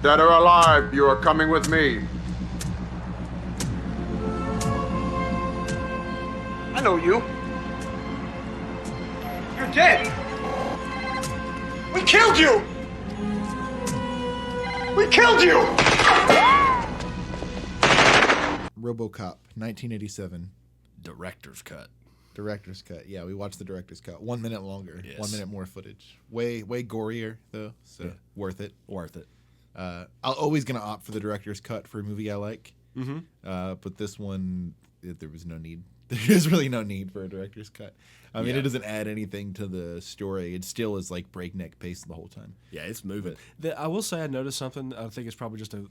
Dead or alive, you are coming with me. I know you. You're dead. We killed you. We killed you. RoboCop, 1987. Director's cut. Director's cut. Yeah, we watched the director's cut. 1 minute longer. Yes. 1 minute more footage. Way gorier though. So Yeah. worth it. Worth it. I'm always gonna opt for the director's cut for a movie I like. Mm-hmm. But this one, there was no need. There's really no need for a director's cut. I mean, Yeah. it doesn't add anything to the story. It still is like breakneck pace the whole time. Yeah, it's moving. I will say I noticed something. I think it's probably just an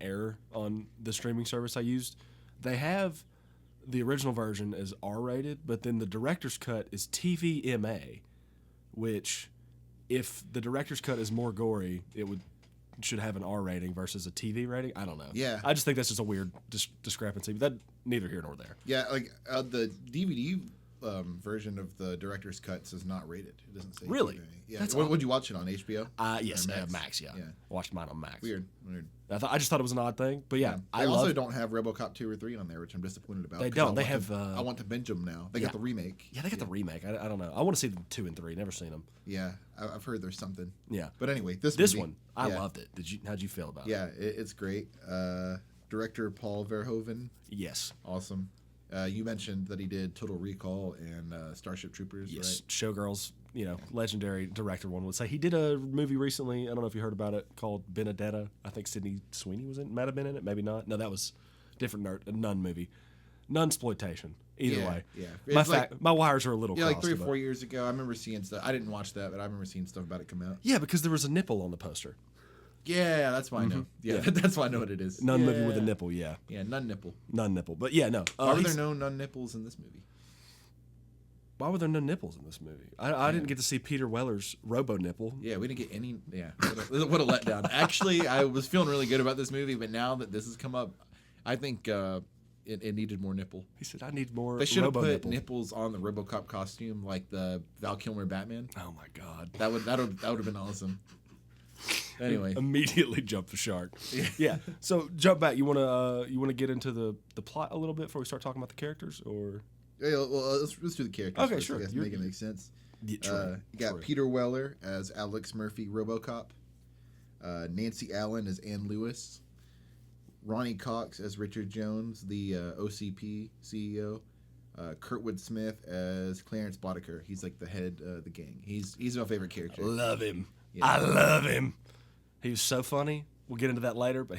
error on the streaming service I used. They have the original version is R-rated, but then the director's cut is TVMA, which if the director's cut is more gory, should have an R rating versus a TV rating. I don't know. Yeah. I just think that's just a weird discrepancy. But that neither here nor there. Yeah, like the DVD version of the director's cut says not rated. It doesn't say Really? TV. Yeah. That's What odd. would you watch it on HBO? Yes, Or Max. Yeah. Yeah. I watched mine on Max. Weird. I just thought it was an odd thing, but yeah, I I also love. don't have RoboCop 2 or 3 on there, which I'm disappointed about. They 'cause don't. I They want have, to- I want to binge them now. They yeah. got the remake. Yeah, they got the remake. I don't know. I want to see the 2 and 3. Never seen them. Yeah, I've heard there's something. Yeah. But anyway, This movie, one, I yeah. loved it. How'd you feel about it? Yeah, it's great. Director Paul Verhoeven, Yes. awesome. You mentioned that he did Total Recall and Starship Troopers, Yes. Showgirls, legendary director, one would say. He did a movie recently, I don't know if you heard about it, called Benedetta. I think Sydney Sweeney might have been in it, maybe not. No, that was a nun movie. Nunsploitation. Either way. Yeah. My wires are a little Yeah, like crossed 3 or about 4 years ago, I remember seeing stuff. I didn't watch that, but I remember seeing stuff about it come out. Yeah, because there was a nipple on the poster. Yeah, that's why I know. Yeah, that's why I know what it is. Nun yeah. movie with a nipple, yeah. Yeah, nun nipple. Nun nipple. But yeah, no. Why were there no nun nipples in this movie? Why were there no nipples in this movie? I didn't get to see Peter Weller's robo nipple. Yeah, we didn't get any. Yeah, what a letdown. Actually, I was feeling really good about this movie, but now that this has come up, I think it needed more nipple. He said, I need more They should have robo put nipple. nipples on the RoboCop costume, like the Val Kilmer Batman. Oh my God. That would have been awesome. Anyway, Immediately jump the shark. Yeah. So jump back. You wanna get into the plot a little bit before we start talking about the characters, or yeah, well, let's do the characters. Okay, first, sure. I guess, make it make sense. Yeah, true. You got True. Peter Weller as Alex Murphy, RoboCop. Nancy Allen as Ann Lewis. Ronnie Cox as Richard Jones, the OCP CEO. Kurtwood Smith as Clarence Boddicker. He's like the head of the gang. He's my favorite character. Love him. Yeah. I love him. He was so funny. We'll get into that later, but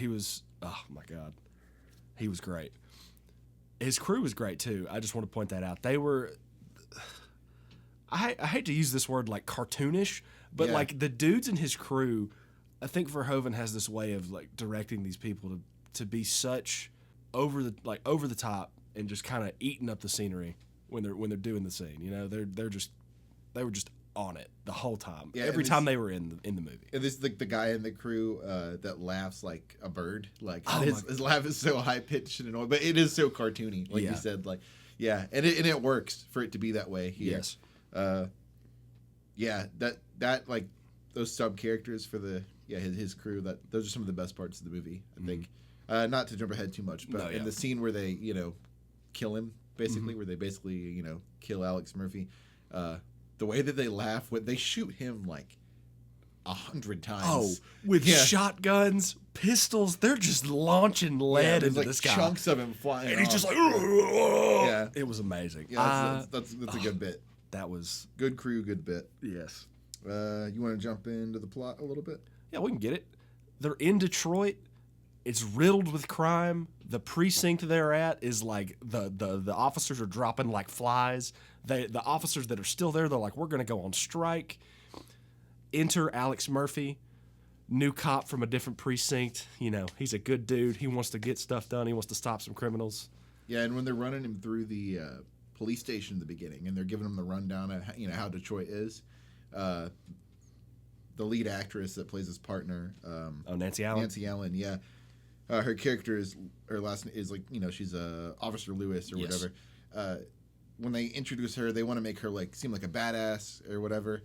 oh my God, he was great. His crew was great too. I just want to point that out. They were, I hate to use this word like cartoonish, but Yeah. like the dudes in his crew, I think Verhoeven has this way of like directing these people to be such over the top and just kind of eating up the scenery when they're doing the scene. They were just on it the whole time. Yeah, Every and time they were in the movie. And this is the guy in the crew that laughs like a bird. Like Oh his laugh is so high pitched and annoying, but it is so cartoony. Like Yeah. you said, like yeah, and it works for it to be that way here. Yes. Yeah, that like those sub characters for his crew, that those are some of the best parts of the movie, I think. Not to jump ahead too much, but No, yeah. in the scene where they kill him basically, where they basically kill Alex Murphy, the way that they laugh when they shoot him like 100 times. Oh, with Yeah. shotguns, pistols, they're just launching lead there's into like this guy. chunks of him flying, And he's off. just like, Yeah. It was amazing. Yeah, that's a good bit. That was, Good crew, good bit. yes. You want to jump into the plot a little bit? Yeah, we can get it. They're in Detroit. It's riddled with crime. The precinct they're at is like the officers are dropping like flies. The officers that are still there, they're like, we're going to go on strike. Enter Alex Murphy, new cop from a different precinct. He's a good dude. He wants to get stuff done. He wants to stop some criminals. Yeah, and when they're running him through the police station in the beginning, and they're giving him the rundown of how Detroit is, the lead actress that plays his partner, Nancy Allen. Nancy Allen, yeah, her character her last name is like she's Officer Lewis or Yes. whatever. When they introduce her, they want to make her like seem like a badass or whatever.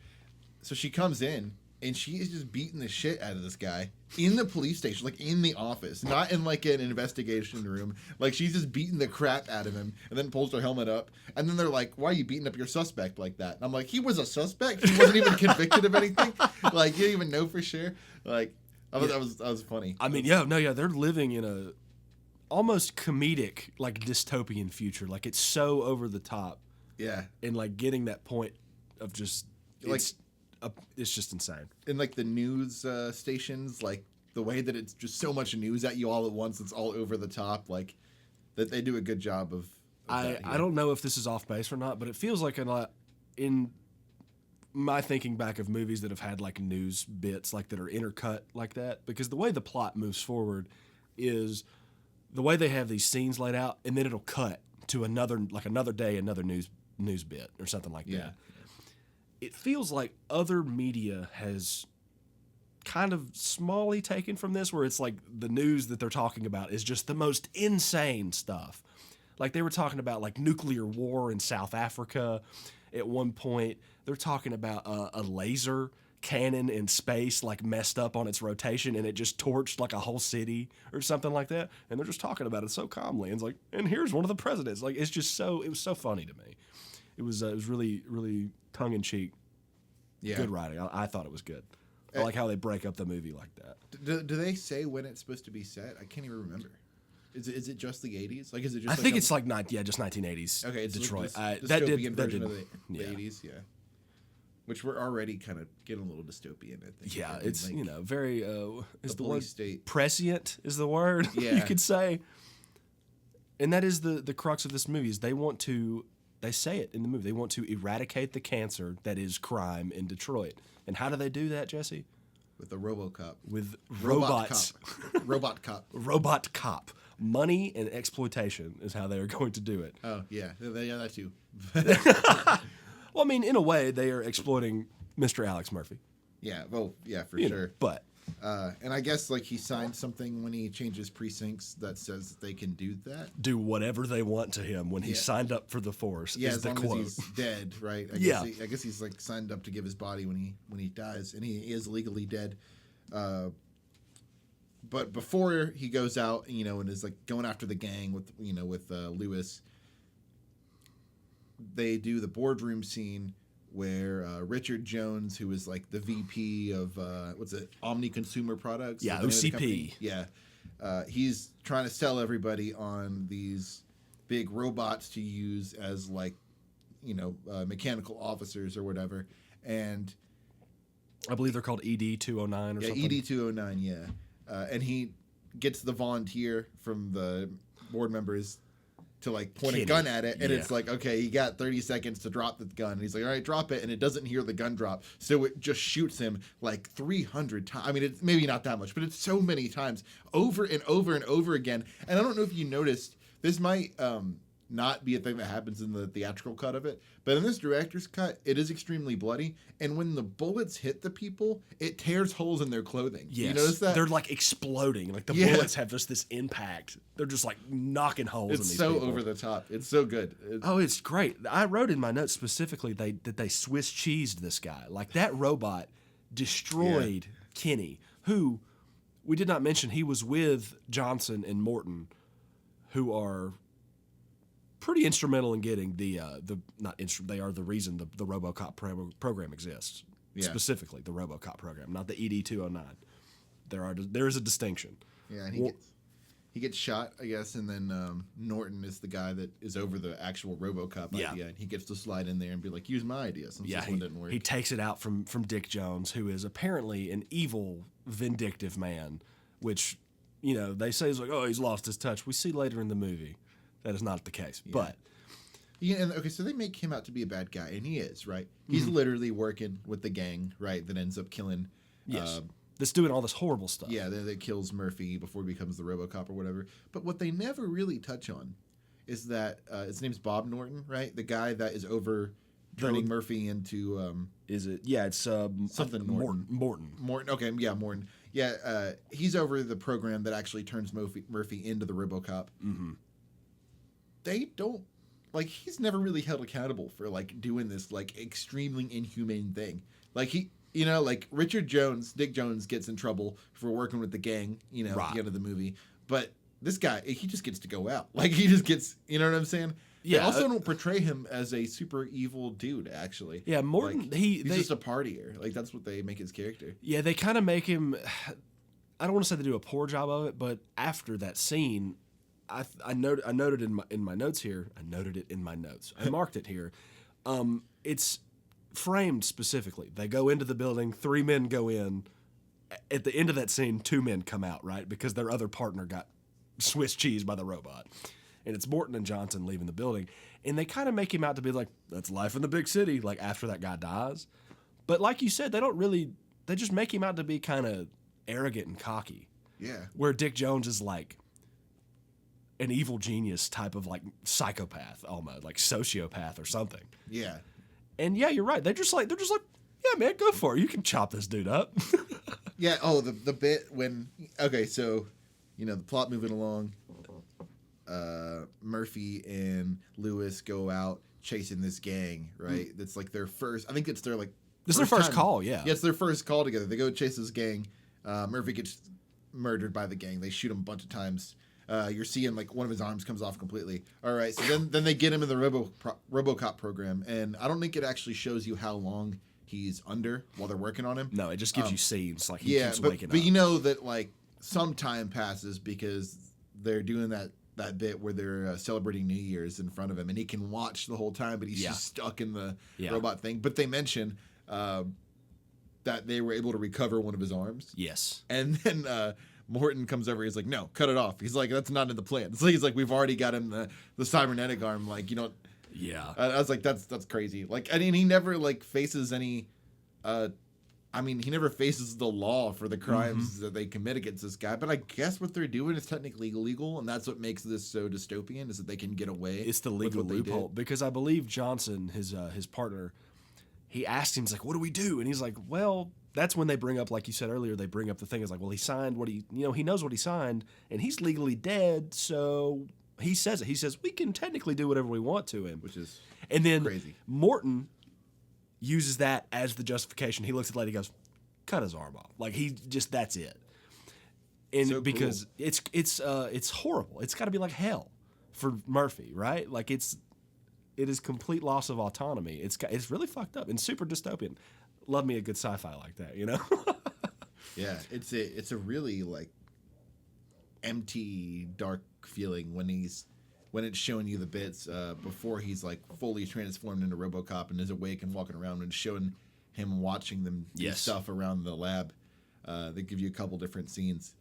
So she comes in and she is just beating the shit out of this guy in the police station, like in the office, not in like an investigation room. Like she's just beating the crap out of him, and then pulls her helmet up, and then they're like, "Why are you beating up your suspect like that?" And I'm like, "He was a suspect. He wasn't even convicted of anything. Like you didn't even know for sure." Like that was funny. I mean, yeah, they're living in a almost comedic, like dystopian future. Like it's so over the top, Yeah, and like getting that point of just Like- it's just insane. in like the news stations, like the way that it's just so much news at you all at once. It's all over the top. Like that they do a good job of that I here. don't know if this is off base or not, but it feels like in my thinking back of movies that have had like news bits like that are intercut like that, because the way the plot moves forward is the way they have these scenes laid out, and then it'll cut to another day, another news bit or something like Yeah. that. It feels like other media has kind of smallly taken from this, where it's like the news that they're talking about is just the most insane stuff. Like they were talking about like nuclear war in South Africa at one point. They're talking about a laser cannon in space like messed up on its rotation, and it just torched like a whole city or something like that. And they're just talking about it so calmly. And it's like, and here's one of the presidents. Like it was so funny to me. It was really, really tongue in cheek. Yeah. Good writing. I thought it was good. I like how they break up the movie like that. Do they say when it's supposed to be set? I can't even remember. Is it just the 80s? Like, is it just? I think it's like just 1980s. okay. It's Detroit. The That dystopian did version of the yeah. 80s. Yeah, which we're already kind of getting a little dystopian. I think. Yeah, I mean, it's like, very is the word police state. prescient is the word you Yeah. could say, and that is the crux of this movie. Is they say it in the movie. They want to eradicate the cancer that is crime in Detroit. And how do they do that, Jesse? with the RoboCop. With Robot robots. Cop. Robot Cop. Robot cop. Money and exploitation is how they are going to do it. Oh yeah, yeah, that too. Well, I mean, in a way, they are exploiting Mr. Alex Murphy. Yeah, well, yeah, for You know, sure. but And I guess like he signed something when he changes precincts that says that they can do that. do whatever they want to him when he Yeah. signed up for the force. Yeah, is as the long quote. as he's dead, right? Yeah. I guess he's like signed up to give his body when he dies, and he is legally dead. But before he goes out, and is like going after the gang with Lewis, they do the boardroom scene where Richard Jones, who is like the VP of Omni Consumer Products, Yeah, the name of the OCP. company? Yeah, he's trying to sell everybody on these big robots to use as like mechanical officers or whatever, and I believe they're called ED 209 or yeah, something. ED 209, yeah, and he gets the volunteer from the board members to like point Kitty. a gun at it, and Yeah. it's like, okay, you got 30 seconds to drop the gun. And he's like, all right, drop it, and it doesn't hear the gun drop, so it just shoots him like 300 times. I mean, it's maybe not that much, but it's so many times, over and over and over again. And I don't know if you noticed, this might not be a thing that happens in the theatrical cut of it, but in this director's cut, it is extremely bloody. And when the bullets hit the people, it tears holes in their clothing. Yes. You notice that? They're like exploding. Like the Yeah. bullets have just this impact. They're just like knocking holes in It's these so people. over the top. It's so good. Oh, it's great. I wrote in my notes specifically that they Swiss cheesed this guy. Like that robot destroyed Kenny, who we did not mention he was with Johnson and Morton, who are pretty instrumental in getting they are the reason the RoboCop program exists. Yeah. Specifically the RoboCop program, not the ED 209. There is a distinction. Yeah, and he gets shot, I guess, and then Norton is the guy that is over the actual RoboCop Yeah. idea, and he gets to slide in there and be like, "Use my idea," since Yeah, this one didn't work. he takes it out from Dick Jones, who is apparently an evil, vindictive man, which, they say is like, oh, he's lost his touch. We see later in the movie that is not the case. But Yeah, and okay, so they make him out to be a bad guy, and he is, right? He's literally working with the gang, right, that ends up killing. yes, that's doing all this horrible stuff. Yeah, that kills Murphy before he becomes the RoboCop or whatever. But what they never really touch on is that his name's Bob Norton, right? The guy that is over turning Murphy into Is it? Yeah, it's Something Morton. Morton. Okay, yeah, Morton. Yeah, he's over the program that actually turns Murphy into the RoboCop. Mm-hmm. They don't he's never really held accountable for like doing this like extremely inhumane thing. Like he you know, like Richard Jones, Dick Jones gets in trouble for working with the gang, you know, at Right. the end of the movie. But this guy, he just gets to go out. Like, he just gets, you know what I'm saying? Yeah, They also don't portray him as a super evil dude, actually. Yeah, Morton, Like, he's just a partier. Like, that's what they make his character. Yeah, they kind of make him. I don't want to say they do a poor job of it, but after that scene, I noted in my notes here. I noted it in my notes. I marked it here. It's framed specifically. They go into the building. 3 men go in. At the end of that scene, 2 men come out, right? Because their other partner got Swiss cheese by the robot. And it's Morton and Johnson leaving the building. And they kind of make him out to be like, that's life in the big city, like after that guy dies. But like you said, they just make him out to be kind of arrogant and cocky. Yeah. Where Dick Jones is like an evil genius type of like psychopath almost, like sociopath or something. Yeah. And yeah, you're right. They're just like, yeah, man, go for it. You can chop this dude up. Yeah. Oh, the bit when, okay, so, you know, the plot moving along, Murphy and Lewis go out chasing this gang, right? That's like their first, I think it's their like, This is their first time. call, yeah. Yeah, it's their first call together. They go chase this gang. Murphy gets murdered by the gang. They shoot him a bunch of times. You're seeing like one of his arms comes off completely. All right, so then they get him in the RoboCop program, and I don't think it actually shows you how long he's under while they're working on him. No, it just gives you scenes like he Yeah, keeps but waking up. you know that like some time passes because they're doing that bit where they're celebrating New Year's in front of him, and he can watch the whole time, but he's Yeah. just stuck in the Yeah. robot thing. But they mention that they were able to recover one of his arms. Yes. And then Morton comes over. He's like, "No, cut it off." He's like, "That's not in the plan." So he's like, "We've already got him the cybernetic arm." Like, you know, Yeah. I was like, "That's crazy." Like, I mean, he never like faces any. I mean, he never faces the law for the crimes that they commit against this guy. But I guess what they're doing is technically illegal, and that's what makes this so dystopian is that they can get away. It's the with legal what they did. loophole because I believe Johnson, his partner, he asked him, he's like, "What do we do?" And he's like, "Well, that's when they bring up, like you said earlier, they bring up the thing is like, well, he signed what he knows what he signed, and he's legally dead, so he says it. He says we can technically do whatever we want to him, Which is and then crazy. Morton uses that as the justification. He looks at the lady, and goes, "Cut his arm off." Like he just that's it. And So because it's horrible. It's got to be like hell for Murphy, right? Like it is complete loss of autonomy. It's really fucked up and super dystopian. Love me a good sci-fi like that, you know? Yeah, it's a really like empty, dark feeling when it's showing you the bits before he's like fully transformed into RoboCop and is awake and walking around, and showing him watching them do Yes. stuff around the lab. They give you a couple different scenes,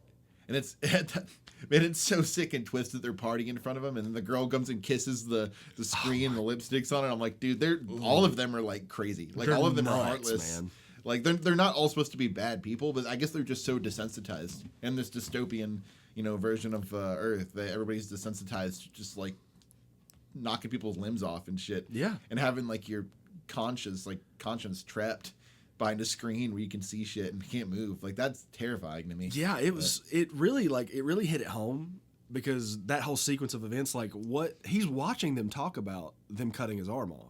and it's man, it's so sick and twisted. They're partying in front of him, and then the girl comes and kisses the screen and the lipsticks on it. I'm like, dude, all of them are like crazy. Like They're all of them are nuts, heartless. man. Like they're not all supposed to be bad people, but I guess they're just so desensitized in this dystopian, version of Earth that everybody's desensitized to just like knocking people's limbs off and shit. Yeah. And having like your conscience trapped behind a screen where you can see shit and can't move. Like that's terrifying to me. Yeah, it really hit it home because that whole sequence of events, like what he's watching them talk about them cutting his arm off.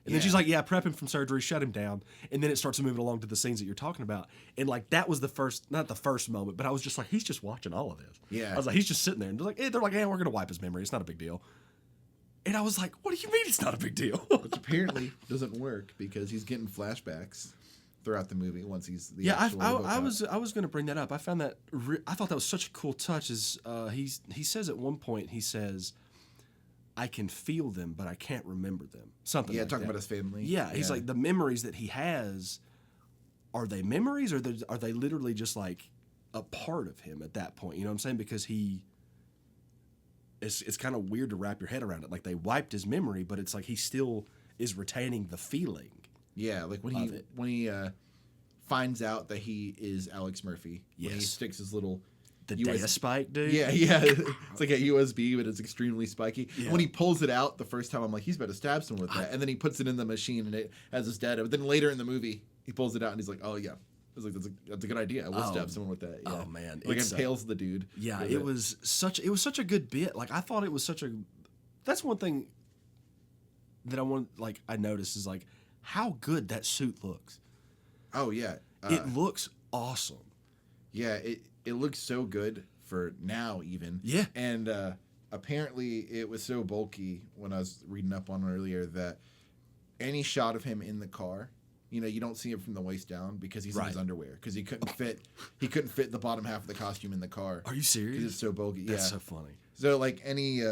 And then she's Yeah. like, yeah, prep him from surgery, shut him down. And then it starts moving along to the scenes that you're talking about. And like that was not the first moment, but I was just like, he's just watching all of this. Yeah. I was like, he's just sitting there and they're like, hey, we're gonna wipe his memory. It's not a big deal. And I was like, what do you mean it's not a big deal? Which apparently doesn't work because he's getting flashbacks throughout the movie once he's the Yeah, actual I RoboCop. was going to bring that up. I found that I thought that was such a cool touch. Is he says at one point he says, "I can feel them, but I can't remember them." Something. Yeah, like talking that. about his family. Yeah, he's like the memories that he has. Are they memories, or are they literally just like a part of him at that point? You know what I'm saying? Because it's kind of weird to wrap your head around it. Like they wiped his memory, but it's like he still is retaining the feeling. Yeah, like when of it. he finds out that he is Alex Murphy. When he Yes. sticks his little The US data spike, dude. Yeah, it's like a USB, but it's extremely spiky. Yeah. When he pulls it out the first time, I'm like, he's about to stab someone with that. And then he puts it in the machine and it has his data. But then later in the movie, he pulls it out and he's like, oh yeah. I was like, that's a good idea. I will Oh. stab someone with that. Yeah. Oh, man. Like It's, impales the dude. Yeah, with it was such a good bit. Like I thought it was such a. That's one thing that I noticed is like how good that suit looks. Oh yeah, It looks awesome. yeah. It looks so good for now even. Yeah. And apparently it was so bulky when I was reading up on it earlier that any shot of him in the car, you don't see him from the waist down because he's in his Right. underwear because he couldn't fit the bottom half of the costume in the car. Are you serious? Because it's so bulky. That's yeah. so funny. So like any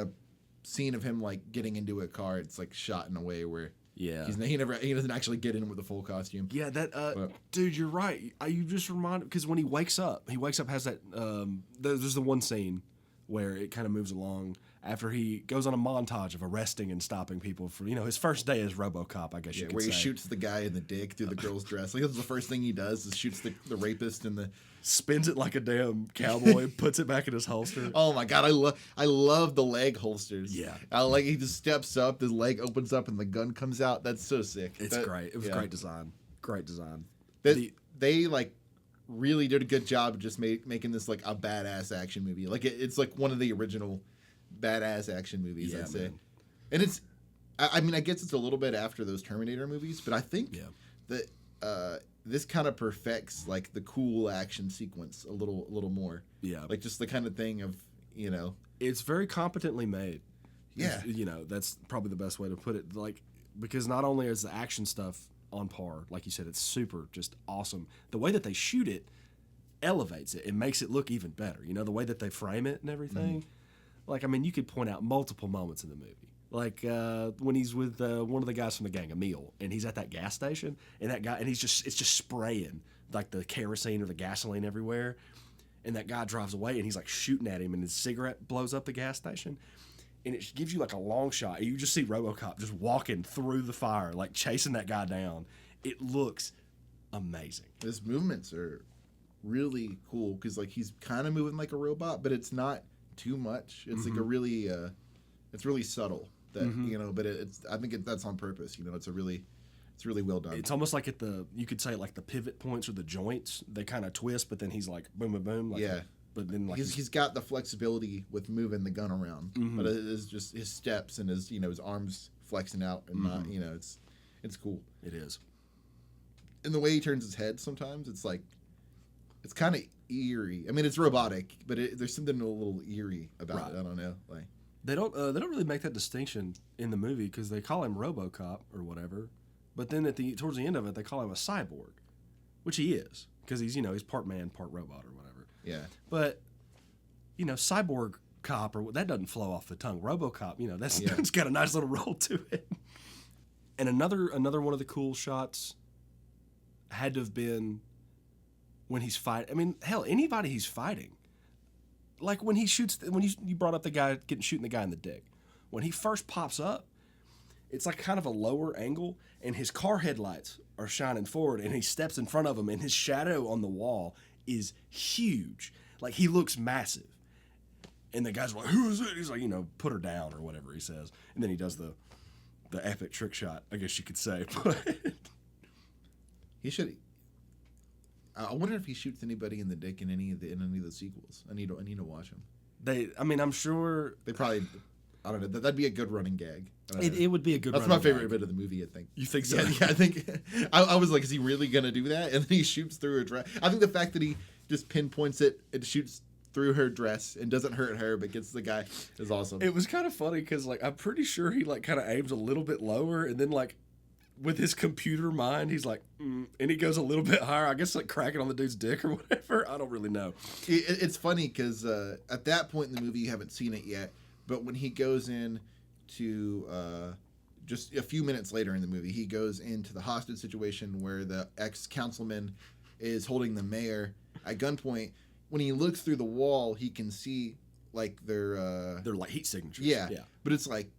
scene of him like getting into a car, it's like shot in a way where Yeah. he doesn't actually get in with a full costume. Yeah, that But- dude, you're right. You just reminded because when he wakes up has that. There's the one scene where it kind of moves along after he goes on a montage of arresting and stopping people for his first day as RoboCop. I guess you Yeah, could where he say. shoots the guy in the dick through the girl's dress. Like that's the first thing he does is shoots the rapist in the. Spins it like a damn cowboy, puts it back in his holster. Oh my god, I love the leg holsters. Yeah. I like he just steps up, his leg opens up, and the gun comes out. That's so sick. It's That- great. It was yeah. great design. Great design. They like really did a good job of just making this like a badass action movie. Like it's like one of the original badass action movies, Yeah, I'd say. man. And it's, I mean, I guess it's a little bit after those Terminator movies, but I think Yeah. that this kind of perfects like the cool action sequence a little more. Yeah. Like just the kind of thing of It's very competently made. Yeah. That's probably the best way to put it. Like, because not only is the action stuff on par, like you said, it's super just awesome. The way that they shoot it elevates it. It makes it look even better. The way that they frame it and everything. Like, I mean, you could point out multiple moments in the movie. Like when he's with one of the guys from the gang, Emil, and he's at that gas station, and it's just spraying like the kerosene or the gasoline everywhere. And that guy drives away, and he's like shooting at him, and his cigarette blows up the gas station. And it gives you like a long shot. You just see RoboCop just walking through the fire, like chasing that guy down. It looks amazing. his movements are really cool because like he's kind of moving like a robot, but it's not too much. It's like a really it's really subtle that but I think that's on purpose. It's really well done. It's almost like you could say like the pivot points or the joints, they kind of twist, but then he's like boom, boom, boom. Like Yeah. but then like he's got the flexibility with moving the gun around, but it is just his steps and his his arms flexing out and not it's cool. it is. And the way he turns his head sometimes, it's like it's kind of eerie. I mean, it's robotic, but there's something a little eerie about it. I don't know, like They don't really make that distinction in the movie because they call him RoboCop or whatever, but then towards the end of it they call him a cyborg, which he is because he's part man, part robot or whatever. yeah. But cyborg cop that doesn't flow off the tongue. RoboCop, that's Yeah. it's got a nice little roll to it. And another one of the cool shots had to have been when he's fighting. I mean, hell, anybody he's fighting. Like when he shoots, when you brought up the guy shooting the guy in the dick. When he first pops up, it's like kind of a lower angle, and his car headlights are shining forward, and he steps in front of him, and his shadow on the wall is huge. Like he looks massive. And the guy's like, "Who is it?" He's like, "Put her down," or whatever he says. And then he does the epic trick shot, I guess you could say. But He should. I wonder if he shoots anybody in the dick in any of the sequels. I need to watch them. I'm sure They probably. I don't know. That'd be a good running gag. it would be a good. That's my running favorite gag. bit of the movie. I think. You think so? Yeah, I think. I was like, is he really gonna do that? And then he shoots through her dress. I think the fact that he just pinpoints it and shoots through her dress and doesn't hurt her but gets the guy is awesome. It was kind of funny because like I'm pretty sure he like kind of aims a little bit lower, and then like with his computer mind, he's like, and he goes a little bit higher. I guess like cracking on the dude's dick or whatever. I don't really know. It's funny because at that point in the movie, you haven't seen it yet, but when he goes in to just a few minutes later in the movie, he goes into the hostage situation where the ex-councilman is holding the mayor at gunpoint. When he looks through the wall, he can see like their They're like heat signatures. yeah, Yeah. but it's like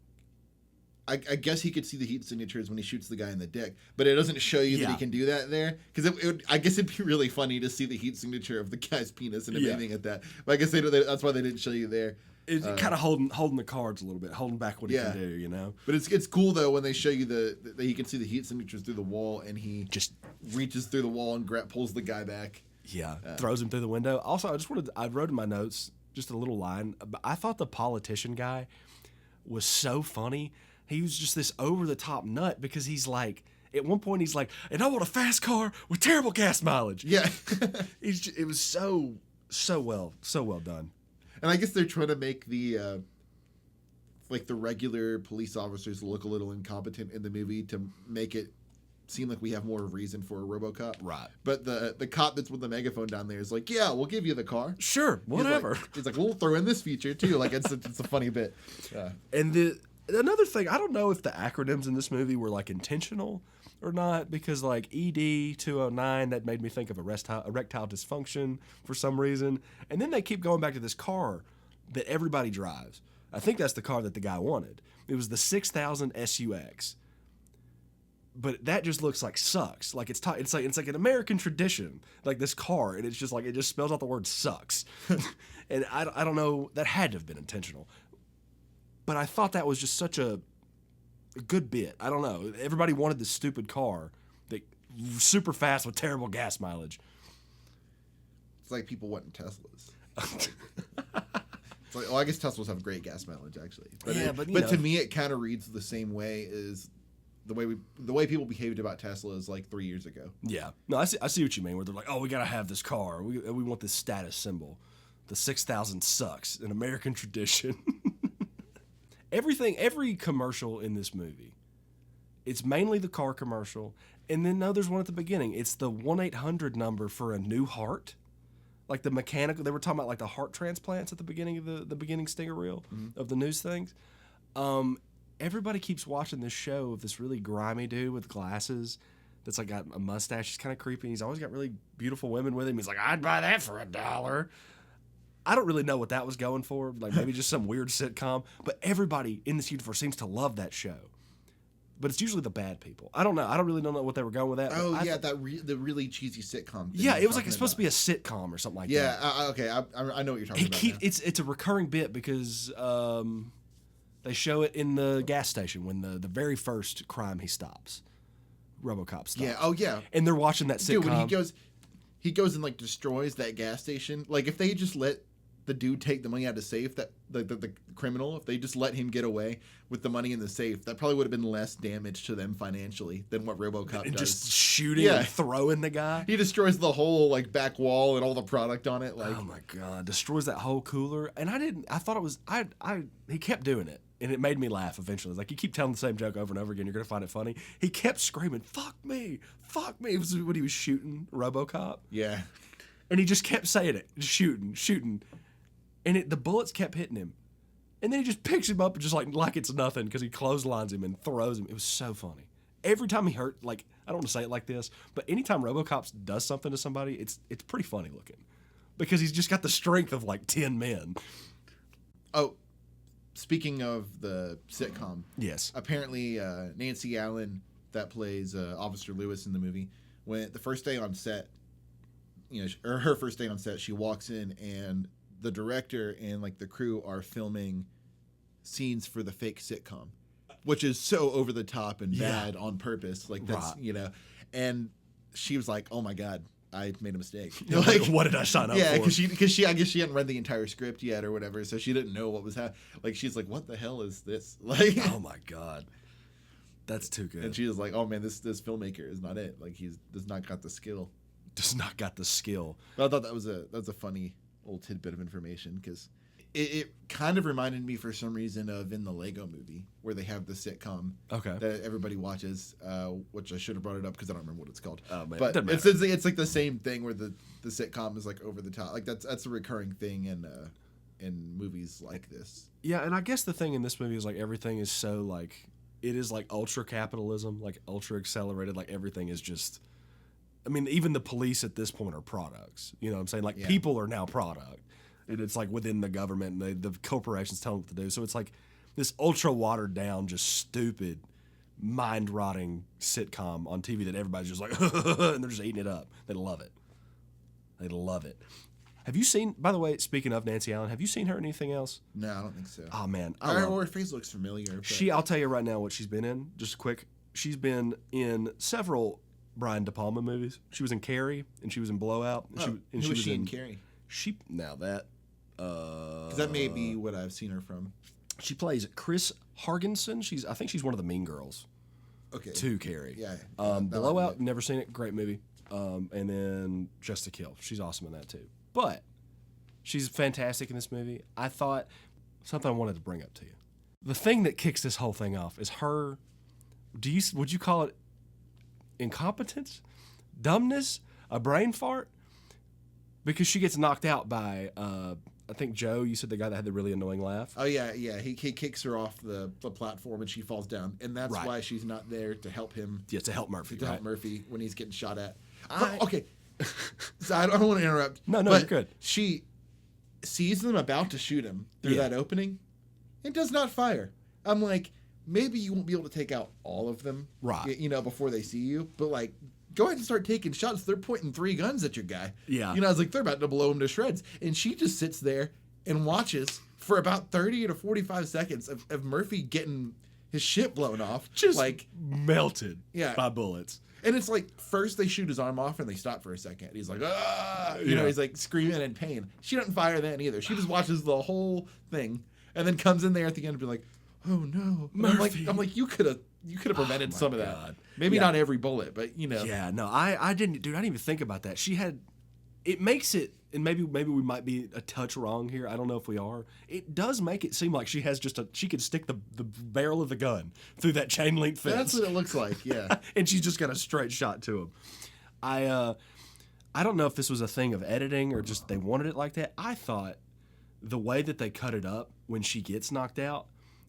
I guess he could see the heat signatures when he shoots the guy in the dick, but it doesn't show you that he Yeah. can do that there. Because I guess it'd be really funny to see the heat signature of the guy's penis and Yeah. everything at that. But I guess that's why they didn't show you there. It's kind of holding the cards a little bit, holding back what he Yeah. can do, But it's cool though when they show you that he can see the heat signatures through the wall and he Just reaches through the wall and pulls the guy back. throws him through the window. Also, I wrote in my notes just a little line. I thought the politician guy was so funny. He was just this over the top nut because he's like, At one point, he's like, "And I want a fast car with terrible gas mileage." Yeah. It was so well done. And I guess they're trying to make the like the regular police officers look a little incompetent in the movie to make it seem like we have more reason for a RoboCop. Right. But the cop that's with the megaphone down there is like, yeah, we'll give you the car. Sure, whatever. He's like, we'll throw in this feature too. Like it's a funny bit. And another thing, I don't know if the acronyms in this movie were like intentional or not, because like ED 209, that made me think of erectile dysfunction for some reason. And then they keep going back to this car that everybody drives. I think that's the car that the guy wanted. It was the 6000 SUX. But that just looks like sucks. Like it's like an American tradition, like this car, and it's just like it just spells out the word sucks. And I don't know, that had to have been intentional. But I thought that was just such a good bit. I don't know. Everybody wanted this stupid car that super fast with terrible gas mileage. It's like people wanting Teslas. It's like, I guess Teslas have great gas mileage actually. But Yeah, but you know. to me it kind of reads the same way as the way people behaved about Teslas like 3 years ago. Yeah. No, I see what you mean, where they're like, oh, we got to have this car. We want this status symbol. The 6000 sucks, an American tradition. Every commercial in this movie, it's mainly the car commercial. And then, no, there's one at the beginning. It's the 1-800 number for a new heart. Like the mechanical, they were talking about like the heart transplants at the beginning of the beginning stinger reel of the news things. Everybody keeps watching this show of this really grimy dude with glasses that's like got a mustache. He's kind of creepy. He's always got really beautiful women with him. He's like, I'd buy that for $1. I don't really know what that was going for. Like maybe just some weird sitcom. But everybody in this universe seems to love that show. But it's usually the bad people. I don't know. I don't really know what they were going with that. Oh yeah, the really cheesy sitcom thing. Yeah, it was like it's supposed to be a sitcom or something like that. Yeah, okay, I know what you're talking about. Now. It's a recurring bit because they show it in the gas station when the very first crime he stops, RoboCop stops. Yeah. Oh yeah. And they're watching that sitcom. Dude, when he goes and like destroys that gas station. Like if they just let the dude take the money out of the safe, that the criminal, if they just let him get away with the money in the safe, that probably would have been less damage to them financially than what RoboCop and does. just shooting and throwing the guy. He destroys the whole like back wall and all the product on it. Like, oh my god, destroys that whole cooler. And I thought it was he kept doing it. And it made me laugh eventually. Like, you keep telling the same joke over and over again, you're going to find it funny. He kept screaming, fuck me. It was when he was shooting RoboCop. yeah. And he just kept saying it, just shooting. And the bullets kept hitting him. And then he just picks him up and just like it's nothing because he clotheslines him and throws him. It was so funny. Every time he hurt, like, I don't want to say it like this, but anytime RoboCop does something to somebody, it's pretty funny looking. Because he's just got the strength of like 10 men. Oh, speaking of the sitcom, Yes. apparently Nancy Allen, that plays Officer Lewis in the movie, when the first day on set, or her first day on set, she walks in and the director and like the crew are filming scenes for the fake sitcom, which is so over the top and bad on purpose. Like that's Right. And she was like, "Oh my god, I made a mistake." Like, what did I sign up Yeah, for? because she I guess she hadn't read the entire script yet or whatever, so she didn't know what was happening. Like she's like, "What the hell is this?" Like, Oh my god, that's too good. and she was like, "Oh man, this filmmaker is not it. Like does not got the skill." Does not got the skill. But I thought that was a funny old tidbit of information because it kind of reminded me for some reason of in the Lego Movie where they have the sitcom Okay. that everybody watches, which I should have brought it up because I don't remember what it's called. Oh, man. But Doesn't it's like the same thing where the sitcom is like over the top. Like that's a recurring thing in movies like this. Yeah, and I guess the thing in this movie is like everything is so like it is like ultra capitalism, like ultra accelerated. Like everything is just. I mean, even the police at this point are products. You know what I'm saying? Like Yeah. people are now product, and it's like within the government and the corporations tell them what to do. So it's like this ultra watered down, just stupid, mind rotting sitcom on TV that everybody's just like, and they're just eating it up. They love it. They love it. Have you seen? By the way, speaking of Nancy Allen, have you seen her in anything else? No, I don't think so. Oh man, Or her face looks familiar. But I'll tell you right now what she's been in. Just quick, she's been in several Brian De Palma movies. She was in Carrie and she was in Blowout. And who was she in Carrie? Because that may be what I've seen her from. She plays Chris Hargensen. I think she's one of the Mean Girls. Okay. to Carrie. Yeah. Blowout, never seen it. Great movie. And then Just to Kill. She's awesome in that too. But she's fantastic in this movie. I thought something I wanted to bring up to you. The thing that kicks this whole thing off is her. Would you call it incompetence, dumbness, a brain fart? Because she gets knocked out by. I think Joe, you said the guy that had the really annoying laugh. Oh yeah. He kicks her off the platform and she falls down, and that's Right. why she's not there to help him. Yeah, to help Murphy. To right? help Murphy when he's getting shot at. Okay. So I don't want to interrupt. No, but you're good. She sees them about to shoot him through Yeah. that opening and does not fire. I'm like, maybe you won't be able to take out all of them, Right. You know, before they see you. But like, go ahead and start taking shots. They're pointing 3 guns at your guy. Yeah. You know, I was like, they're about to blow him to shreds. And she just sits there and watches for about 30 to 45 seconds of Murphy getting his shit blown off. Just like, melted Yeah. by bullets. and it's like, first they shoot his arm off and they stop for a second. He's like, ah, you know, Yeah. he's like screaming in pain. She doesn't fire then either. She just watches the whole thing and then comes in there at the end and be like, oh no. And Murphy. I'm like, you could have prevented my some of God. that. Maybe Yeah. not every bullet, but you know. Yeah, no, I didn't, dude. I didn't even think about that. She had, it makes it, and maybe we might be a touch wrong here. I don't know if we are. It does make it seem like she has she could stick the barrel of the gun through that chain link fence. That's what it looks like, yeah. And she's just got a straight shot to him. I don't know if this was a thing of editing or just they wanted it like that. I thought the way that they cut it up when she gets knocked out,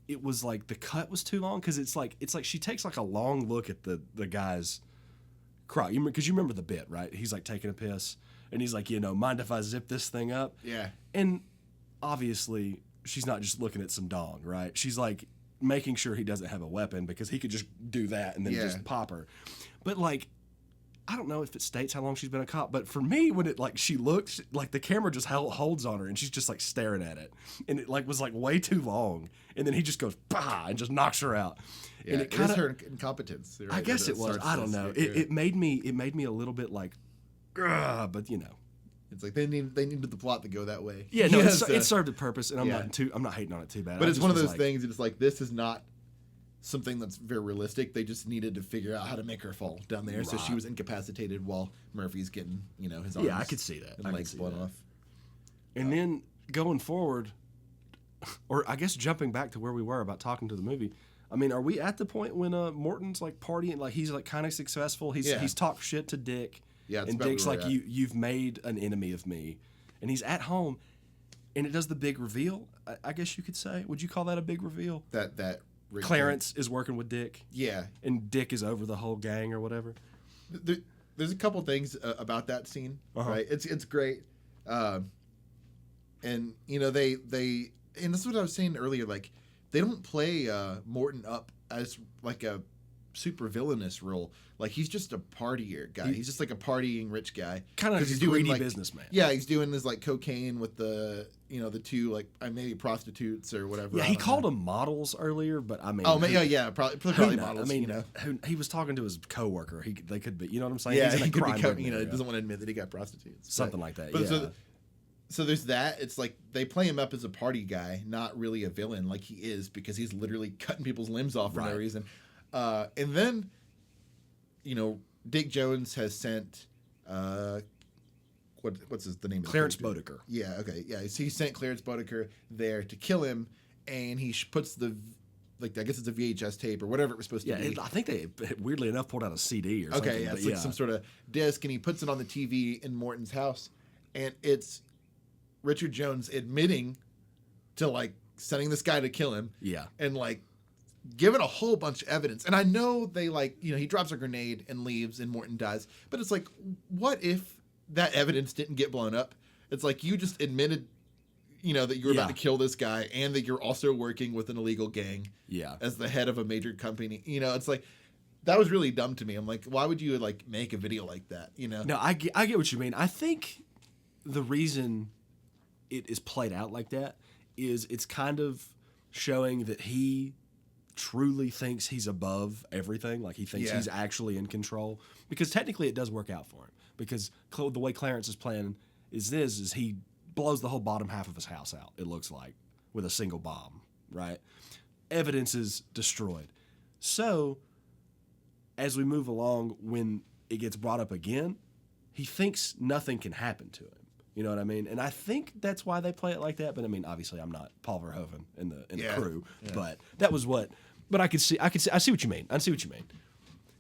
it was like the cut was too long because it's like she takes like a long look at the guy's crotch. Because you remember the bit, right? He's like taking a piss and he's like, you know, mind if I zip this thing up? Yeah. And obviously she's not just looking at some dong, right? She's like making sure he doesn't have a weapon because he could just do that and then Yeah. just pop her. But like, I don't know if it states how long she's been a cop, but for me, when it like she looks, like the camera just holds on her and she's just like staring at it, and it like was like way too long, and then he just goes bah and just knocks her out, Yeah, and it kind is of her incompetence. Right? I guess That it was. starts I don't this- know. yeah. It made me a little bit like, "Grr," but you know, It's like they needed the plot to go that way. yeah, no, Yes, it served a purpose, and I'm yeah. not hating on it too bad. But I it's just one of was those like, things. It's like, this is not something that's very realistic. They just needed to figure out how to make her fall down there, so she Right. was incapacitated while Murphy's getting, you know, his arms. Yeah, I could see that. And I could legs see blown that. off. And then going forward, or I guess jumping back to where we were about talking to the movie. I mean, are we at the point when Morton's like partying, like he's like kind of successful? He's Yeah. talked shit to Dick, Yeah, it's and about Dick's where like, we're at. you've made an enemy of me, and he's at home, and it does the big reveal. I guess you could say. Would you call that a big reveal? That Rick- Clarence is working with Dick, Yeah. and Dick is over the whole gang or whatever. There's a couple things about that scene, right? It's great, and you know they and this is what I was saying earlier. Like, they don't play Morton up as like a super villainous role. Like, he's just a partier guy. He's just like a partying rich guy. Kind of 'Cause a he's doing, greedy like- businessman. Yeah, he's doing this like cocaine with the the two like maybe prostitutes or whatever. Yeah, I he don't called know. them models earlier, but I mean, Oh, who- yeah, probably Who knows? models. I mean, you know. he was talking to his coworker. They could be, you know what I'm saying? Yeah, He's in a he could crime be, ring he there, doesn't want to admit that he got prostitutes. something like that. But Yeah, so there's that. It's like they play him up as a party guy, not really a villain like he is, because he's literally cutting people's limbs off for no Right. reason. And then, Dick Jones has sent what's the name? Clarence of the character? Bodeker. Yeah. Okay. Yeah. So he sent Clarence Bodeker there to kill him, and he puts the I guess it's a VHS tape or whatever it was supposed Yeah, to be. I think they weirdly enough pulled out a CD or something. Okay, yeah, but it's like some sort of disc, and he puts it on the TV in Morton's house, and it's Richard Jones admitting to like sending this guy to kill him, Yeah. and like giving a whole bunch of evidence. And I know they he drops a grenade and leaves, and Morton dies, but it's like, what if that evidence didn't get blown up? It's like, you just admitted, that you're Yeah. about to kill this guy, and that you're also working with an illegal gang Yeah. as the head of a major company. It's like, that was really dumb to me. I'm like, why would you like make a video like that? No, I get what you mean. I think the reason it is played out like that is it's kind of showing that he truly thinks he's above everything. Like, he thinks Yeah. he's actually in control. Because technically it does work out for him. Because the way Clarence is playing is he blows the whole bottom half of his house out, it looks like, with a single bomb, right? Evidence is destroyed. So as we move along, when it gets brought up again, he thinks nothing can happen to him. You know what I mean? And I think that's why they play it like that. But I mean, obviously, I'm not Paul Verhoeven in the crew. Yeah. But that was what. But I see what you mean. I see what you mean.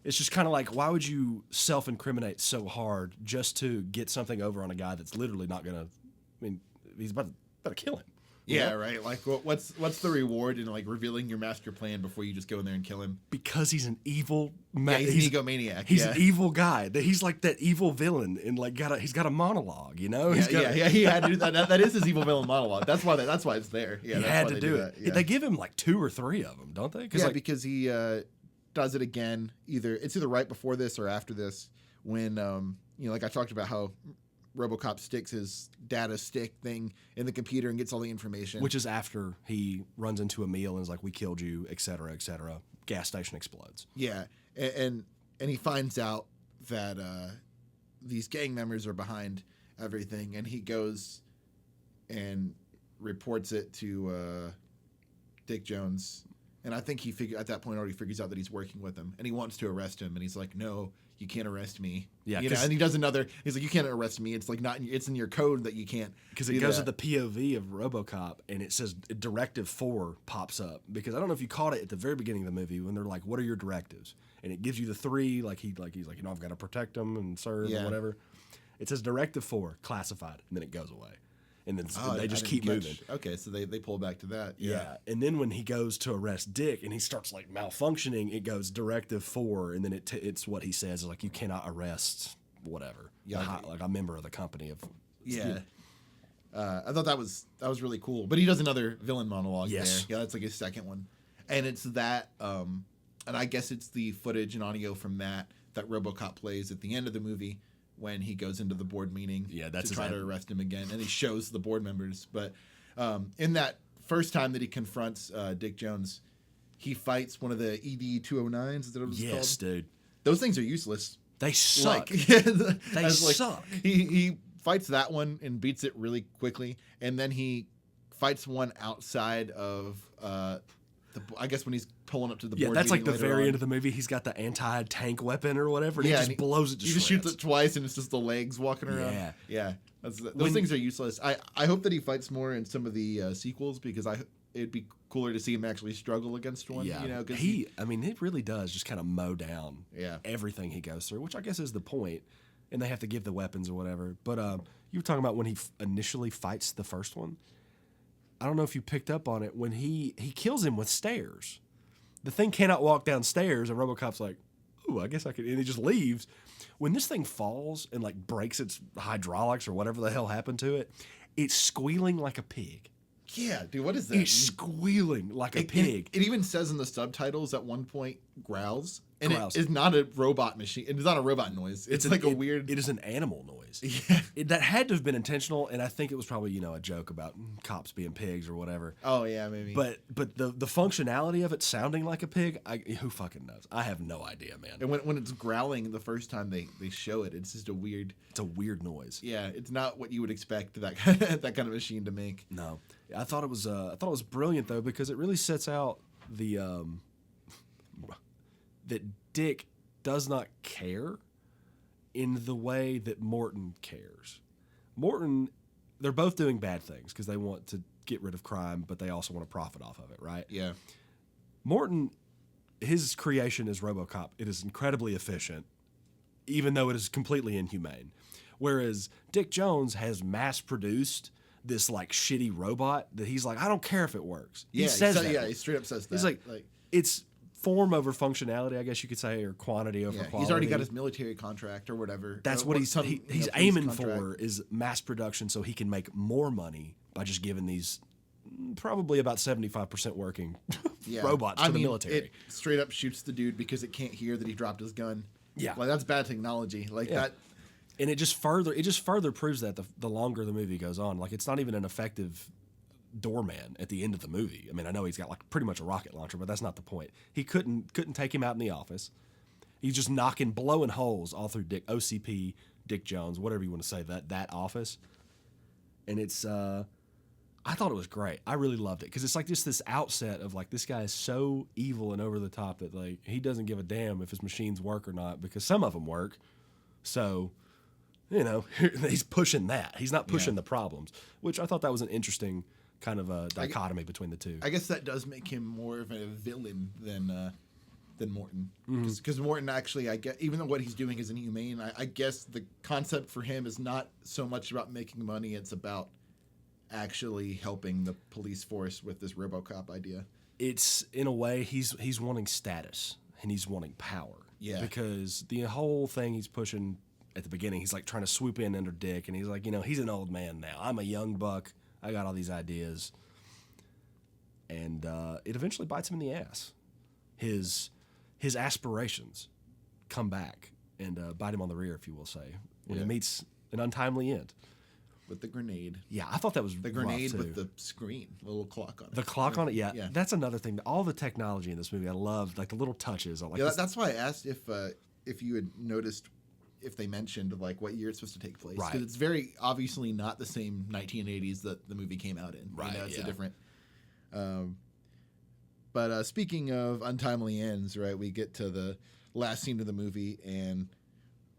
It's just kind of like, why would you self-incriminate so hard just to get something over on a guy that's literally not gonna? I mean, he's about to kill him. Yeah, right. Like, what's the reward in like revealing your master plan before you just go in there and kill him? Because he's an evil. He's an egomaniac. He's an evil guy. He's like that evil villain, and like he's got a monologue. You know? He had to do that. That is his evil villain monologue. That's why it's there. Yeah, he that's had why to do it. Yeah. They give him like 2 or 3 of them, don't they? Because he does it again. It's either right before this or after this, when like I talked about how RoboCop sticks his data stick thing in the computer and gets all the information. Which is after he runs into a meal and is like, "We killed you," et cetera, et cetera. Gas station explodes. Yeah, and he finds out that these gang members are behind everything, and he goes and reports it to Dick Jones. And I think at that point already figures out that he's working with him, and he wants to arrest him, and he's like, "No, you can't arrest me." Yeah, and he does another. He's like, "You can't arrest me. It's like it's in your code that you can't." Because it goes to the POV of RoboCop, and it says Directive 4 pops up. Because I don't know if you caught it at the very beginning of the movie when they're like, "What are your directives?" And it gives you the 3. He's like, I've got to protect them and serve or whatever. It says Directive 4 classified, and then it goes away. And then they just keep moving. Okay, so they pull back to that. Yeah. And then when he goes to arrest Dick and he starts like malfunctioning, it goes Directive 4, and then it's what he says is like, you cannot arrest whatever. Yeah, like a member of the company of. Yeah. I thought that was really cool. But he does another villain monologue there. Yeah, that's like his second one, and it's that. And I guess it's the footage and audio from that RoboCop plays at the end of the movie, when he goes into the board meeting to try to arrest him again. And he shows the board members. But in that first time that he confronts Dick Jones, he fights one of the ED-209s. Is that what it's called? Yes, dude. Those things are useless. They suck. They suck. He fights that one and beats it really quickly. And then he fights one outside of... I guess when he's pulling up to the board. Yeah, that's like the very on. end of the movie. He's got the anti-tank weapon or whatever. And he just blows it to shreds. He just shoots it twice, and it's just the legs walking around. Yeah. Those things are useless. I hope that he fights more in some of the sequels, because it'd be cooler to see him actually struggle agaast one. Yeah, it really does just kind of mow down everything he goes through, which I guess is the point. And they have to give the weapons or whatever. But you were talking about when he initially fights the first one. I don't know if you picked up on it, when he kills him with stairs. The thing cannot walk downstairs, and RoboCop's like, "Ooh, I guess I could," and he just leaves. When this thing falls and like breaks its hydraulics or whatever the hell happened to it, it's squealing like a pig. Yeah, dude, what is that? It's squealing like a pig. It even says in the subtitles at one point, growls. And it is not a robot machine. It is not a robot noise. It's like a weird... It is an animal noise. Yeah. That had to have been intentional, and I think it was probably, a joke about cops being pigs or whatever. Oh, yeah, maybe. But the functionality of it sounding like a pig, who fucking knows? I have no idea, man. And when it's growling the first time they show it, it's just a weird... It's a weird noise. Yeah, it's not what you would expect that kind of machine to make. No. I thought it was brilliant, though, because it really sets out the... that Dick does not care in the way that Morton cares. Morton, they're both doing bad things because they want to get rid of crime, but they also want to profit off of it, right? Yeah. Morton, his creation is RoboCop. It is incredibly efficient, even though it is completely inhumane. Whereas Dick Jones has mass-produced this like shitty robot that he's like, I don't care if it works. Yeah, he says that. Yeah, he straight up says that. He's like it's form over functionality, I guess you could say, or quantity over quality. He's already got his military contract or whatever. That's what he's aiming for, is mass production, so he can make more money by just giving these probably about 75% working robots to the military. It straight up shoots the dude because it can't hear that he dropped his gun. Yeah, like that's bad technology. That. And it just further proves that the longer the movie goes on, like it's not even an effective doorman at the end of the movie. I mean, I know he's got like pretty much a rocket launcher, but that's not the point. He couldn't take him out in the office. He's just blowing holes all through OCP, Dick Jones, whatever you want to say, that office. And it's I thought it was great. I really loved it because it's like just this outset of like this guy is so evil and over the top that like he doesn't give a damn if his machines work or not because some of them work. So, you know, he's pushing that. He's not pushing the problems, which I thought that was an interesting kind of a dichotomy between the two. I guess that does make him more of a villain than Morton, because Morton actually, I guess, even though what he's doing is inhumane, I guess the concept for him is not so much about making money; it's about actually helping the police force with this RoboCop idea. It's in a way he's wanting status and he's wanting power. Yeah. Because the whole thing he's pushing at the beginning, he's like trying to swoop in under Dick, and he's like, you know, he's an old man now. I'm a young buck. I got all these ideas, and it eventually bites him in the ass. His aspirations come back and bite him on the rear, if you will say, when it meets an untimely end. With the grenade. Yeah, I thought that was The grenade with the screen, the little clock on it. the clock on it. Yeah, that's another thing. All the technology in this movie, I loved, like the little touches. Like Yeah, that's why I asked if you had noticed if they mentioned like what year it's supposed to take place. Right. Because it's very obviously not the same 1980s that the movie came out in. Right, You know, it's yeah. a different. But speaking of untimely ends, right, we get to the last scene of the movie, and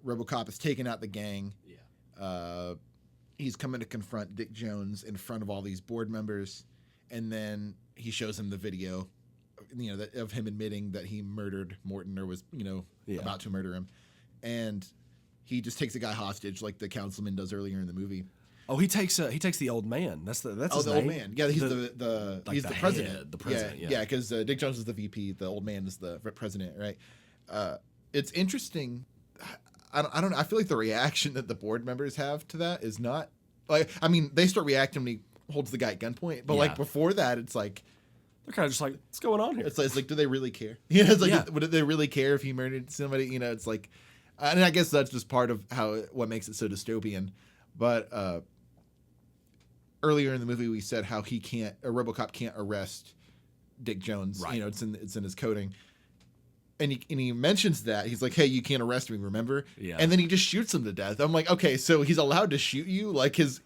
RoboCop is taking out the gang. Yeah. He's coming to confront Dick Jones in front of all these board members, and then he shows him the video, you know, of him admitting that he murdered Morton or was, you know, about to murder him, and he just takes a guy hostage like the councilman does earlier in the movie. Oh, he takes the old man. That's his the name? old man. Yeah, he's the like he's the the president. head, the president, yeah. Yeah, because Dick Jones is the VP. The old man is the president, right? It's interesting. I don't know. I feel like the reaction that the board members have to that is not like. I mean, they start reacting when he holds the guy at gunpoint, but like before that, it's like they're kind of just like, what's going on here? it's like, do they really care? You know, it's like, would they really care if he murdered somebody? You know, it's like, and I guess that's just part of what makes it so dystopian. But earlier in the movie, we said how RoboCop can't arrest Dick Jones. Right. You know, it's in his coding. And he mentions that. He's like, hey, you can't arrest me, remember? Yeah. And then he just shoots him to death. I'm like, okay, so he's allowed to shoot you? Like his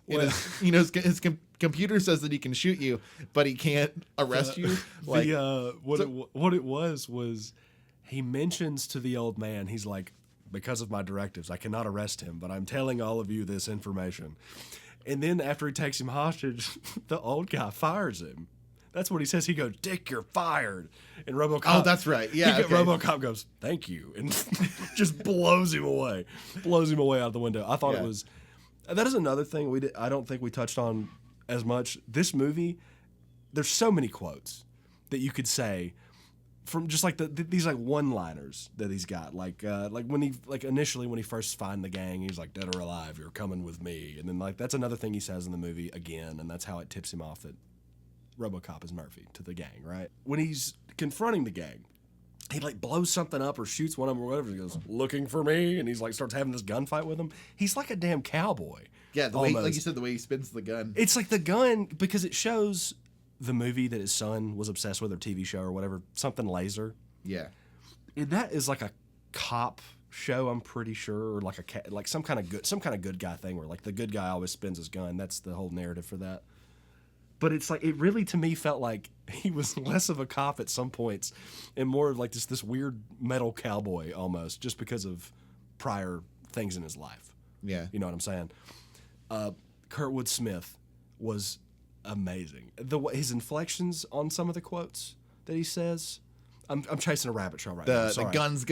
computer says that he can shoot you, but he can't arrest you? Like, what it was he mentions to the old man, he's like, because of my directives, I cannot arrest him, but I'm telling all of you this information. And then after he takes him hostage, the old guy fires him. That's what he says. He goes, Dick, you're fired. And RoboCop. Oh, that's right. Yeah. Okay. RoboCop goes, thank you. And just blows him away. Blows him away out the window. I thought it was. That is another thing I don't think we touched on as much. This movie, there's so many quotes that you could say from just like these like one-liners that he's got. Like when he initially when he first finds the gang, he's like, dead or alive, you're coming with me. And then like that's another thing he says in the movie again, and that's how it tips him off that RoboCop is Murphy to the gang, right? When he's confronting the gang, he like blows something up or shoots one of them or whatever. He goes, looking for me, and he's like starts having this gunfight with him. He's like a damn cowboy. Yeah, the way, like you said, the way he spins the gun. It's like the gun because it shows the movie that his son was obsessed with, or TV show or whatever, something laser. Yeah, And that is like a cop show, I'm pretty sure, or like some kind of good guy thing where like the good guy always spins his gun. That's the whole narrative for that. But it's like, it really, to me, felt like he was less of a cop at some points and more of like this weird metal cowboy almost, just because of prior things in his life. yeah. You know what I'm saying? Kurtwood Smith was amazing. His inflections on some of the quotes that he says, I'm chasing a rabbit trail right now. The Sorry. guns.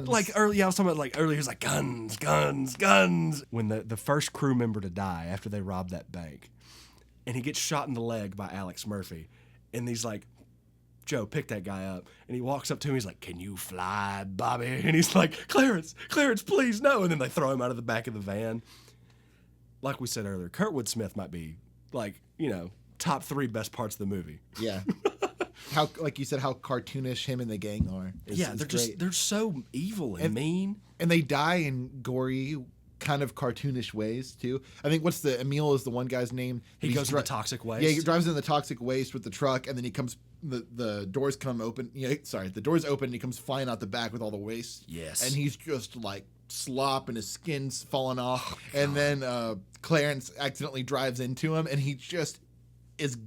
Like earlier, I was talking about like earlier. He was like guns. When the first crew member to die after they robbed that bank, and he gets shot in the leg by Alex Murphy, and he's like, Joe, pick that guy up. And he walks up to him. He's like, can you fly, Bobby? And he's like, Clarence, please, no. And then they throw him out of the back of the van. Like we said earlier, Kurtwood Smith might be like, you know, top 3 best parts of the movie. Yeah. How, like you said, how cartoonish him and the gang are. They're so evil and mean. And they die in gory, kind of cartoonish ways too. I think Emil is the one guy's name. He goes to the toxic waste. Yeah, he drives in the toxic waste with the truck, and then he comes. The doors come open. The doors open, and he comes flying out the back with all the waste. Yes. And he's just like slop, and his skin's falling off. And then Clarence accidentally drives into him, and he just is.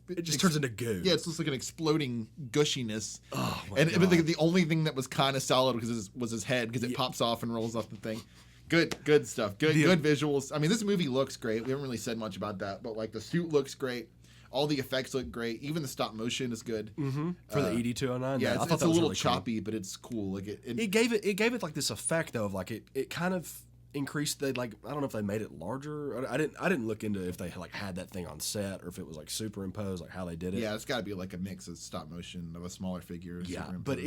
It just turns into goo. Yeah, it's just like an exploding gushiness. Oh my and God. the only thing that was kind of solid was his head because it pops off and rolls off the thing. Good stuff. Good visuals. I mean, this movie looks great. We haven't really said much about that, but like the suit looks great. All the effects look great. Even the stop motion is good. For the ED 209. Yeah, I thought it's that a was little really cool. choppy, but it's cool. Like It gave it like this effect though of like it kind of increased the like I don't know if they made it larger. I didn't look into if they like had that thing on set or if it was like superimposed, like how they did it. Yeah, it's got to be like a mix of stop motion of a smaller figure. Yeah, superimposed, but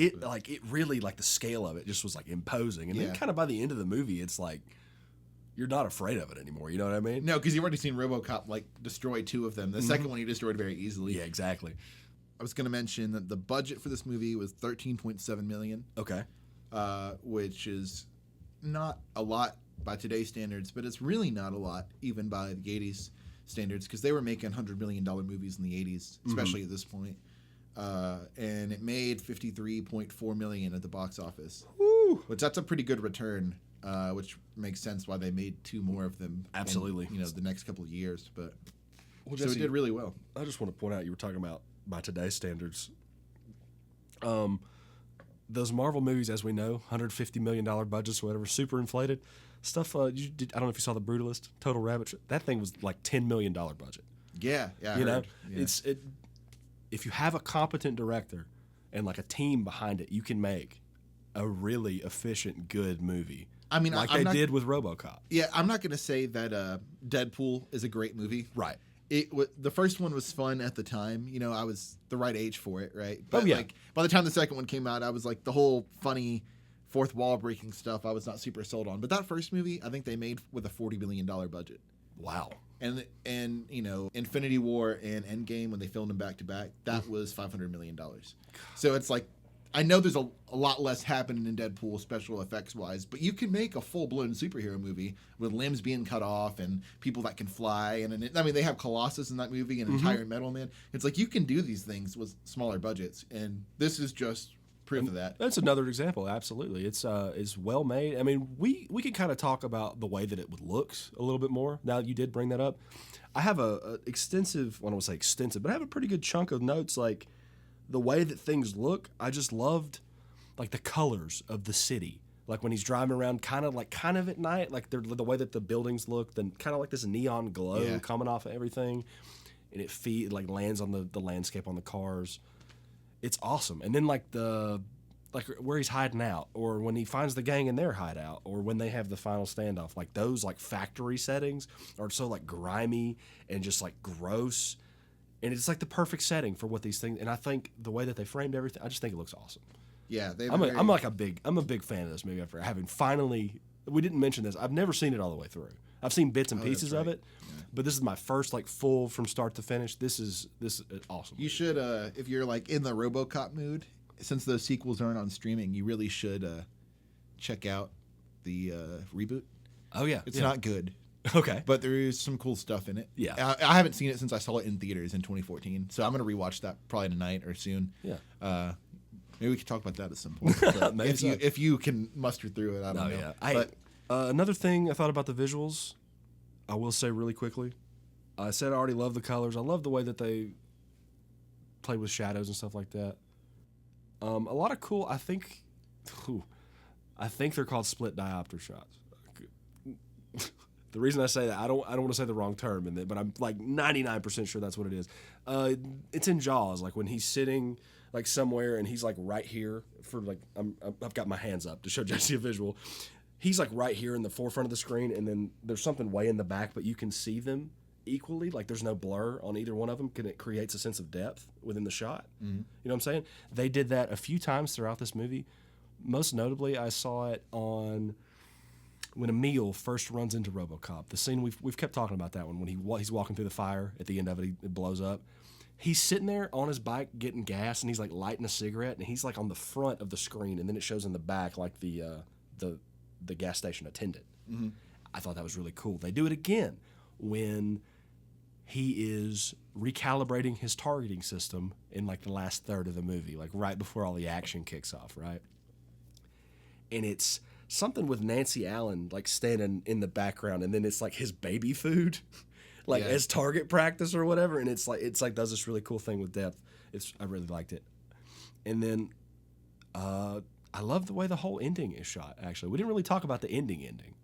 it really like the scale of it just was like imposing, and then Yeah. kind of by the end of the movie, it's like you're not afraid of it anymore. You know what I mean? No, because you've already seen RoboCop like destroy 2 of them. The second one he destroyed very easily. Yeah, exactly. I was going to mention that the budget for this movie was $13.7 million, Okay. which is not a lot by today's standards, but it's really not a lot even by the 80s standards because they were making $100 million movies in the 80s, especially at this point. And it made $53.4 million at the box office, which that's a pretty good return, which makes sense why they made 2 more of them. Absolutely. In, the next couple of years, but so Jesse, it did really well. I just want to point out you were talking about by today's standards. Those Marvel movies, as we know, $150 million budgets or whatever, super inflated stuff. I don't know if you saw The Brutalist, Total Rabbit. That thing was like $10 million budget. Yeah, I You know, heard. Yeah. If you have a competent director and like a team behind it, you can make a really efficient, good movie. I mean, like I'm they not- did with RoboCop. Yeah, I'm not going to say that Deadpool is a great movie. Right. The first one was fun at the time. I was the right age for it, right? But yeah. like by the time the second one came out, I was like the whole funny fourth wall breaking stuff I was not super sold on. But that first movie, I think they made with a $40 million budget. Wow. And Infinity War and Endgame when they filmed them back to back, that was $500 million. So it's like I know there's a lot less happening in Deadpool special effects wise, but you can make a full blown superhero movie with limbs being cut off and people that can fly. And they have Colossus in that movie and entire Metal Man. It's like you can do these things with smaller budgets, and this is just proof of that. That's another example. Absolutely, it's well made. I mean, we could kind of talk about the way that it looks a little bit more. Now you did bring that up. I have a extensive. Well, I don't want to say extensive, but I have a pretty good chunk of notes like the way that things look. I just loved like the colors of the city. Like when he's driving around, kind of at night, like the way that the buildings look, then kind of like this neon glow Yeah. coming off of everything, and it lands on the landscape on the cars. It's awesome. And then like where he's hiding out, or when he finds the gang in their hideout, or when they have the final standoff, like those like factory settings are so like grimy and just like gross. And it's like the perfect setting for what these things. And I think the way that they framed everything, I just think it looks awesome. Yeah, I'm a big fan of this movie after having finally. We didn't mention this. I've never seen it all the way through. I've seen bits and pieces that's of right. it, but this is my first like full from start to finish. This is awesome. You should, if you're like in the RoboCop mood, since those sequels aren't on streaming, you really should check out the reboot. Oh yeah, It's yeah. not good, Okay. but there is some cool stuff in it. Yeah. I haven't seen it since I saw it in theaters in 2014, so I'm gonna rewatch that probably tonight or soon. Yeah. Maybe we could talk about that at some point. But Maybe so. if you can muster through it, I don't Oh know. yeah. But Another thing I thought about the visuals, I will say really quickly. I said I already love the colors. I love the way that they played with shadows and stuff like that. A lot of cool. I think they're called split diopter shots. The reason I say that, I don't want to say the wrong term in it, but I'm like 99% sure that's what it is. It's in Jaws, like when he's sitting like somewhere and he's like right here for like I've got my hands up to show Jesse a visual. He's like right here in the forefront of the screen, and then there's something way in the back, but you can see them equally. Like there's no blur on either one of them, and it creates a sense of depth within the shot. You know what I'm saying? They did that a few times throughout this movie. Most notably, I saw it on when Emil first runs into RoboCop. The scene we've kept talking about that one when he's walking through the fire. At the end of it, it blows up. He's sitting there on his bike getting gas, and he's like lighting a cigarette, and he's like on the front of the screen, and then it shows in the back like the gas station attendant. I thought that was really cool. They do it again when he is recalibrating his targeting system in like the last third of the movie, like right before all the action kicks off, right? And it's something with Nancy Allen like standing in the background, and then it's like his baby food. like Yeah. as target practice or whatever, and it's like does this really cool thing with depth. I really liked it. And then I love the way the whole ending is shot. Actually, we didn't really talk about the ending.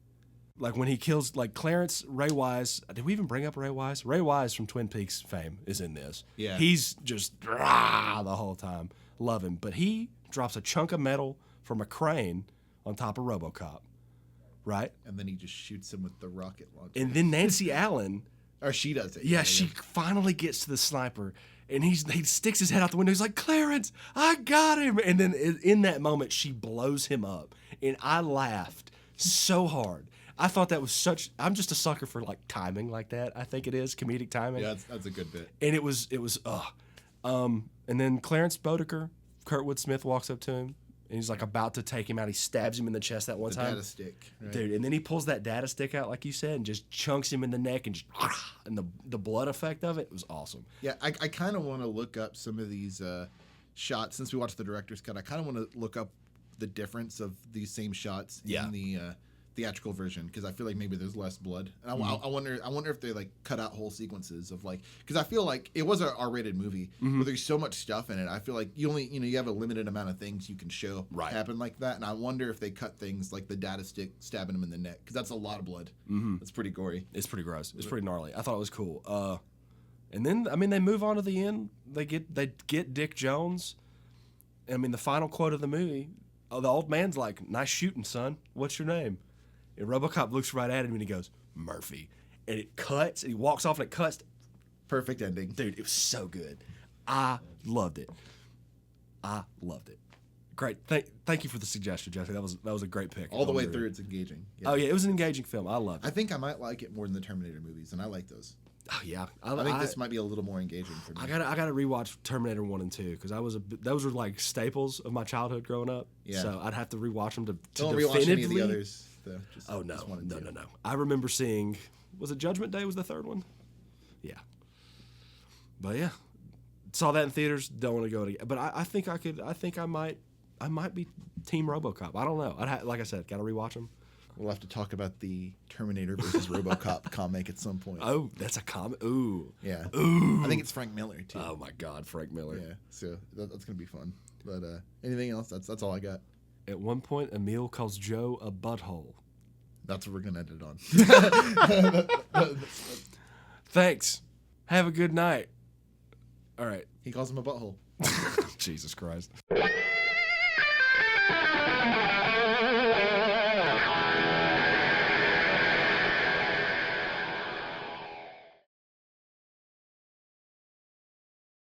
Like when he kills like Clarence, Ray Wise. Did we even bring up Ray Wise? Ray Wise from Twin Peaks fame is in this. Yeah. He's just rah the whole time. Love him. But he drops a chunk of metal from a crane on top of RoboCop, right? And then he just shoots him with the rocket launcher. And then Nancy Allen, Or she does it. yeah, she finally gets to the sniper, and he sticks his head out the window. He's like, Clarence, I got him. And then in that moment, she blows him up, and I laughed so hard. I thought that was I'm just a sucker for like timing like that. I think it is comedic timing. Yeah, that's a good bit. And it was and then Clarence Bodeker, Kurtwood Smith walks up to him, and he's like about to take him out. He stabs him in the chest that one The time. data stick. Right? Dude, and then he pulls that data stick out, like you said, and just chunks him in the neck, and just and the blood effect of it was awesome. Yeah, I kind of want to look up some of these shots. Since we watched the director's cut, I kind of want to look up the difference of these same shots in the theatrical version, because I feel like maybe there's less blood. And I wonder if they like cut out whole sequences of like, because I feel like it was an R-rated movie, but there's so much stuff in it. I feel like you have a limited amount of things you can show happen like that, and I wonder if they cut things like the data stick stabbing him in the neck, because that's a lot of blood. That's pretty gory. It's pretty gross. It's pretty gnarly. I thought it was cool. And then I mean they move on to the end. They get Dick Jones. I mean the final quote of the movie. The old man's like, "Nice shooting, son. What's your name?" And RoboCop looks right at him and he goes, "Murphy." And it cuts, and he walks off and it cuts. Perfect ending. Dude, it was so good. I loved it. Great. Thank you for the suggestion, Jesse. That was a great pick. All the way through, it's engaging. Yeah. Oh yeah, it was an engaging film. I loved it. I think I might like it more than the Terminator movies, and I like those. Oh yeah. I think this might be a little more engaging for me. I gotta rewatch Terminator 1 and 2 because those were like staples of my childhood growing up. Yeah. So I'd have to rewatch them to Don't definitively. rewatch any of the others, though. Just Oh no, just one and two. no. I remember seeing. Was it Judgment Day? Was the third one? Yeah. But yeah, saw that in theaters. Don't want to go again. But I think I could. I think I might be Team RoboCop. I don't know. Like I said, gotta rewatch them. We'll have to talk about the Terminator versus RoboCop comic at some point. Oh, that's a comic. Ooh. Yeah. Ooh. I think it's Frank Miller too. Oh my God, Frank Miller. Yeah. So that's gonna be fun. But anything else? That's all I got. At one point, Emil calls Joe a butthole. That's what we're gonna end it on. Thanks. Have a good night. All right. He calls him a butthole. Jesus Christ.